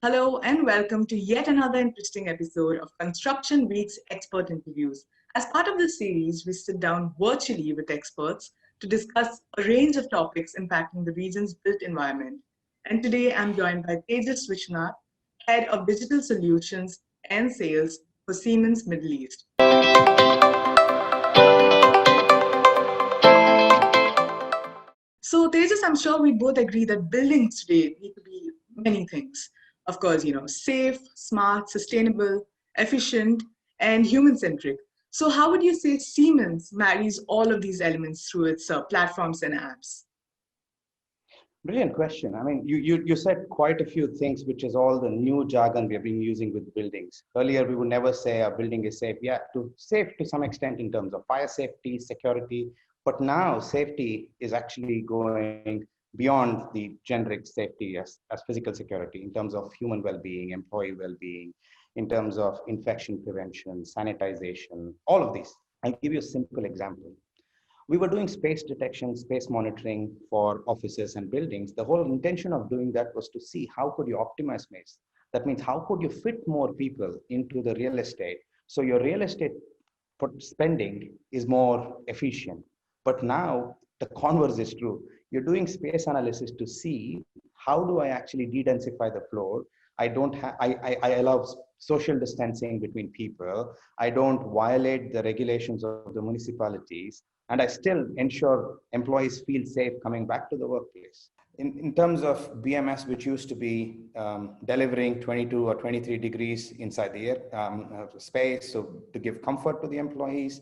Hello and welcome to yet another interesting episode of Construction Week's Expert Interviews. As part of this series, we sit down virtually with experts to discuss a range of topics impacting the region's built environment. And today I'm joined by Tejas Vishwanath, Head of Digital Solutions and Sales for Siemens Middle East. So, Tejas, I'm sure we both agree that buildings today need to be many things. Of course, safe, smart, sustainable, efficient, and human-centric. So, how would you say Siemens marries all of these elements through its platforms and apps? Brilliant question. I mean, you said quite a few things, which is all the new jargon we have been using with buildings. Earlier, we would never say a building is safe. Yeah, safe to some extent in terms of fire safety, security. But now safety is actually going beyond the generic safety as physical security in terms of human well-being, employee well-being, in terms of infection prevention, sanitization, all of these. I'll give you a simple example. We were doing space detection, space monitoring for offices and buildings. The whole intention of doing that was to see how could you optimize space. That means how could you fit more people into the real estate so your real estate spending is more efficient. But now the converse is true. You're doing space analysis to see how do I actually de-densify the floor. I don't have, I allow social distancing between people. I don't violate the regulations of the municipalities, and I still ensure employees feel safe coming back to the workplace. In terms of BMS, which used to be delivering 22 or 23 degrees inside the air space, so to give comfort to the employees,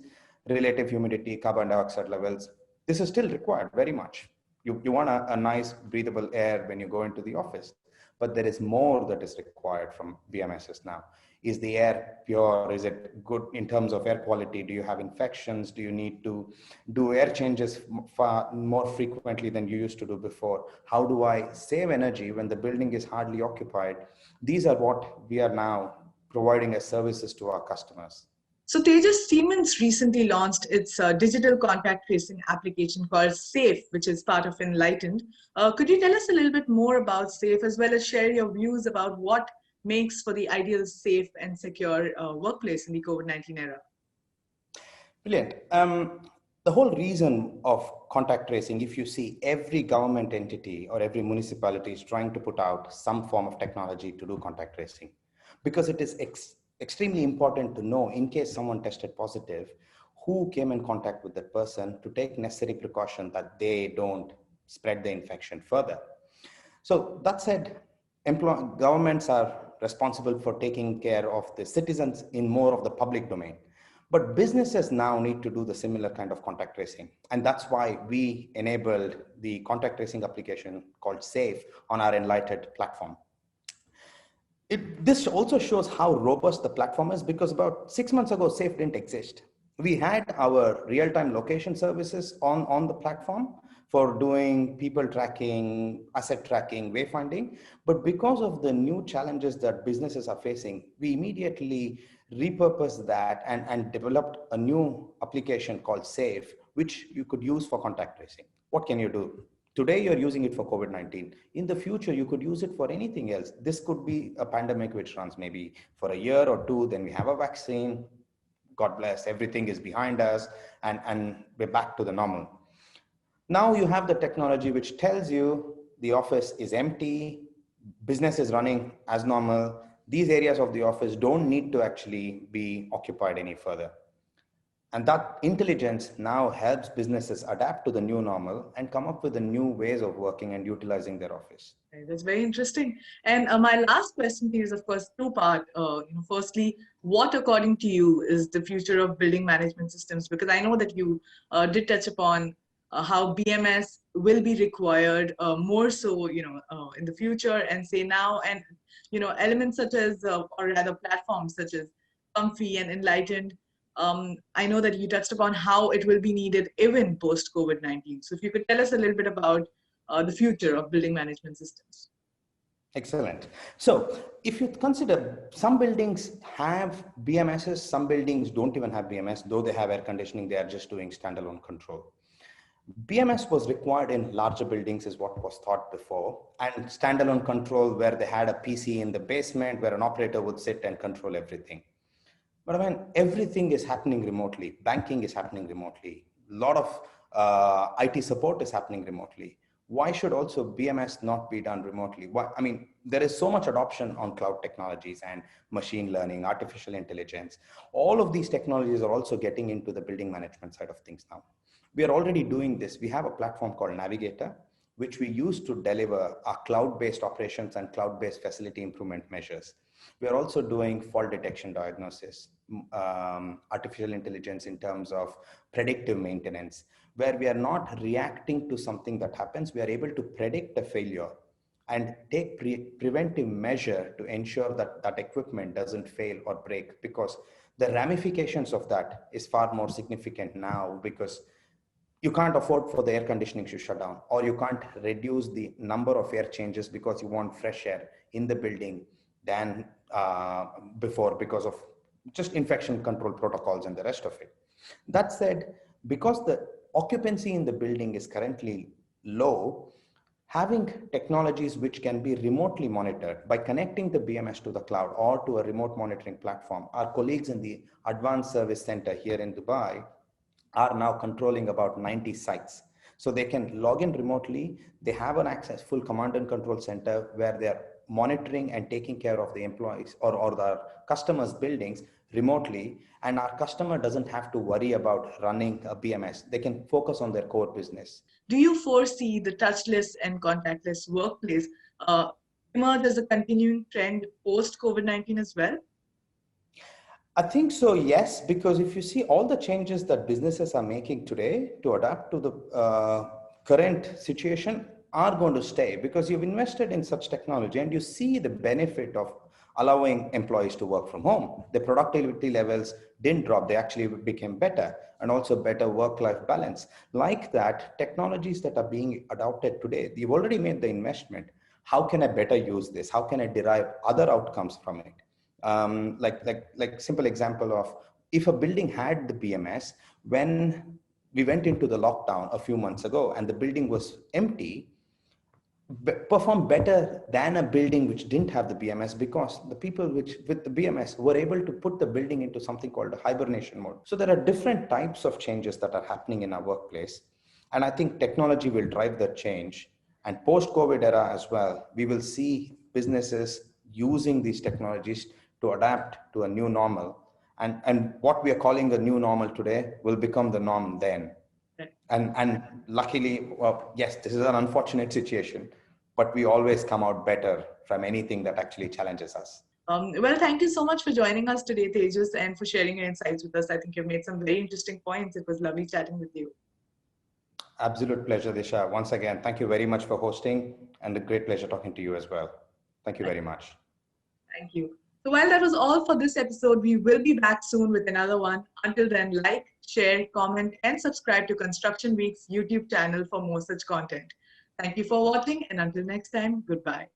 relative humidity, carbon dioxide levels, this is still required very much. You want a nice breathable air when you go into the office, but there is more that is required from BMSs now. Is the air pure? Is it good in terms of air quality? Do you have infections? Do you need to do air changes far more frequently than you used to do before? How do I save energy when the building is hardly occupied? These are what we are now providing as services to our customers. So, Tejas, Siemens recently launched its digital contact tracing application called SAFE, which is part of Enlightened. Could you tell us a little bit more about SAFE, as well as share your views about what makes for the ideal safe and secure workplace in the COVID-19 era? Brilliant. The whole reason of contact tracing, if you see every government entity or every municipality is trying to put out some form of technology to do contact tracing, because it is extremely important to know in case someone tested positive, who came in contact with that person to take necessary precaution that they don't spread the infection further. So that said, governments are responsible for taking care of the citizens in more of the public domain. But businesses now need to do the similar kind of contact tracing. And that's why we enabled the contact tracing application called SAFE on our Enlightened platform. This also shows how robust the platform is, because about 6 months ago, SAFE didn't exist. We had our real-time location services on the platform for doing people tracking, asset tracking, wayfinding. But because of the new challenges that businesses are facing, we immediately repurposed that and developed a new application called SAFE, which you could use for contact tracing. What can you do? Today, you're using it for COVID-19. In the future, you could use it for anything else. This could be a pandemic which runs maybe for a year or two, then we have a vaccine. God bless, everything is behind us, and we're back to the normal. Now you have the technology which tells you the office is empty, business is running as normal. These areas of the office don't need to actually be occupied any further. And that intelligence now helps businesses adapt to the new normal and come up with the new ways of working and utilizing their office. Okay, that's very interesting. And my last question here is, of course, two-part. Firstly, what, according to you, is the future of building management systems? Because I know that you did touch upon how BMS will be required more so, in the future, and say now, and elements such as, or rather, platforms such as Comfy and Enlightened. I know that you touched upon how it will be needed even post COVID-19. So if you could tell us a little bit about the future of building management systems. Excellent. So if you consider, some buildings have BMSs, some buildings don't even have BMS, though they have air conditioning, they are just doing standalone control. BMS was required in larger buildings is what was thought before, and standalone control where they had a PC in the basement where an operator would sit and control everything. But I mean, everything is happening remotely. Banking is happening remotely. A lot of IT support is happening remotely. Why should also BMS not be done remotely? Why, I mean, there is so much adoption on cloud technologies and machine learning, artificial intelligence. All of these technologies are also getting into the building management side of things now. We are already doing this. We have a platform called Navigator, which we use to deliver our cloud-based operations and cloud-based facility improvement measures. We are also doing fault detection diagnosis, artificial intelligence in terms of predictive maintenance, where we are not reacting to something that happens. We are able to predict a failure and take preventive measure to ensure that that equipment doesn't fail or break, because the ramifications of that is far more significant now, because you can't afford for the air conditioning to shut down, or you can't reduce the number of air changes because you want fresh air in the building than before, because of just infection control protocols and the rest of it. That said, because the occupancy in the building is currently low, having technologies which can be remotely monitored by connecting the BMS to the cloud or to a remote monitoring platform. Our colleagues in the Advanced Service Center here in Dubai are now controlling about 90 sites. So they can log in remotely. They have an access full command and control center where they're monitoring and taking care of the employees or the customers' buildings remotely. And our customer doesn't have to worry about running a BMS. They can focus on their core business. Do you foresee the touchless and contactless workplace emerge as a continuing trend post COVID-19 as well? I think so, yes, because if you see all the changes that businesses are making today to adapt to the current situation are going to stay, because you've invested in such technology and you see the benefit of allowing employees to work from home. The productivity levels didn't drop, they actually became better, and also better work-life balance. Like that, technologies that are being adopted today, you've already made the investment. How can I better use this? How can I derive other outcomes from it? Like simple example of, if a building had the BMS, when we went into the lockdown a few months ago and the building was empty, performed better than a building which didn't have the BMS, because the people with the BMS were able to put the building into something called a hibernation mode. So there are different types of changes that are happening in our workplace. And I think technology will drive that change. And post-COVID era as well, we will see businesses using these technologies to adapt to a new normal. And what we are calling the new normal today will become the norm then. And luckily, well, yes, this is an unfortunate situation, but we always come out better from anything that actually challenges us. Well, thank you so much for joining us today, Tejas, and for sharing your insights with us. I think you've made some very interesting points. It was lovely chatting with you. Absolute pleasure, Disha. Once again, thank you very much for hosting, and a great pleasure talking to you as well. Thank you very much. Thank you. So while that was all for this episode, we will be back soon with another one. Until then, like, share, comment, and subscribe to Construction Week's YouTube channel for more such content. Thank you for watching, and until next time, goodbye.